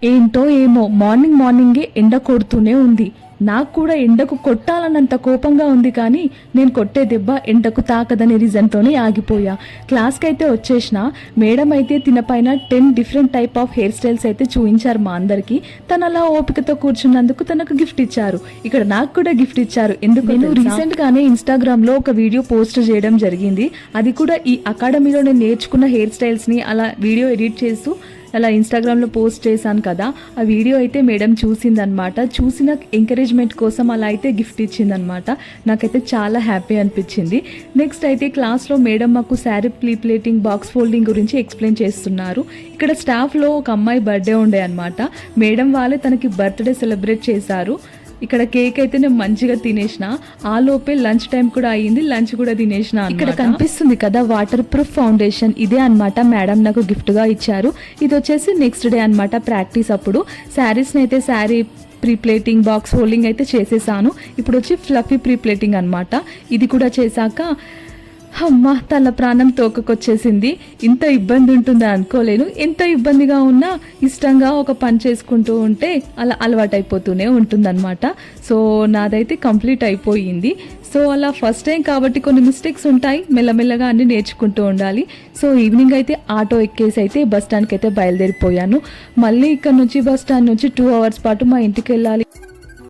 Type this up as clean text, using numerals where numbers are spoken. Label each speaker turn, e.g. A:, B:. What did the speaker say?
A: ఏంటో ఏమో మార్నింగే ఎండ కొడుతూనే ఉంది. నాకు కూడా ఎండకు కొట్టాలన్నంత కోపంగా ఉంది, కానీ నేను కొట్టే దెబ్బ ఎండకు తాకదనే రీజన్తోనే ఆగిపోయా. క్లాస్కి అయితే వచ్చేసిన. మేడం అయితే తిన పైన 10 different type of hair styles అయితే చూపించారు మా అందరికి. తను అలా ఓపికతో కూర్చున్నందుకు తనకు గిఫ్ట్ ఇచ్చారు. ఇక్కడ నాకు కూడా గిఫ్ట్ ఇచ్చారు. ఎందుకు నేను రీసెంట్ గానే ఇన్స్టాగ్రామ్ లో ఒక వీడియో పోస్ట్ చేయడం జరిగింది. అది కూడా ఈ అకాడమీలో నేను నేర్చుకున్న హెయిర్ స్టైల్స్ ని అలా వీడియో ఎడిట్ చేస్తూ అలా ఇన్స్టాగ్రామ్లో పోస్ట్ చేశాను కదా. ఆ వీడియో అయితే మేడం చూసిందనమాట. చూసిన ఎంకరేజ్మెంట్ కోసం అలా అయితే గిఫ్ట్ ఇచ్చిందనమాట. నాకైతే చాలా హ్యాపీ అనిపించింది. నెక్స్ట్ అయితే క్లాస్లో మేడం మాకు శారీ ప్లేటింగ్, బాక్స్ ఫోల్డింగ్ గురించి ఎక్స్ప్లెయిన్ చేస్తున్నారు. ఇక్కడ స్టాఫ్లో ఒక అమ్మాయి బర్త్డే ఉండే అనమాట. మేడం వాళ్ళే తనకి బర్త్డే సెలబ్రేట్ చేశారు. ఇక్కడ కేక్ అయితే నేను మంచిగా తినేసిన. ఆ లోపే లంచ్ టైం కూడా అయ్యింది. లంచ్ కూడా తినేసిన. ఇక్కడ కనిపిస్తుంది కదా వాటర్ ప్రూఫ్ ఫౌండేషన్, ఇదే అన్నమాట మేడం నాకు గిఫ్ట్ గా ఇచ్చారు. ఇది వచ్చేసి నెక్స్ట్ డే అన్నమాట ప్రాక్టీస్ అప్పుడు. శారీస్ని అయితే శారీ ప్రీప్లేటింగ్, బాక్స్ హోల్డింగ్ అయితే చేసేసాను. ఇప్పుడు వచ్చి ఫ్లఫీ ప్రీప్లేటింగ్ అన్నమాట. ఇది కూడా చేశాక అమ్మ తల ప్రాణం తోకకొచ్చేసింది. ఇంత ఇబ్బంది ఉంటుందా అనుకోలేను. ఎంత ఇబ్బందిగా ఉన్నా ఇష్టంగా ఒక పని చేసుకుంటూ ఉంటే అలా అలవాటైపోతూనే ఉంటుందన్నమాట. సో నాదైతే కంప్లీట్ అయిపోయింది. సో అలా ఫస్ట్ టైం కాబట్టి కొన్ని మిస్టేక్స్ ఉంటాయి. మెల్లమెల్లగా అన్ని నేర్చుకుంటూ ఉండాలి. సో ఈవినింగ్ అయితే ఆటో ఎక్కేసి అయితే బస్ స్టాండ్కి అయితే బయలుదేరిపోయాను. మళ్ళీ ఇక్కడ నుంచి బస్ స్టాండ్ నుంచి 2 hours పాటు మా ఇంటికి వెళ్ళాలి.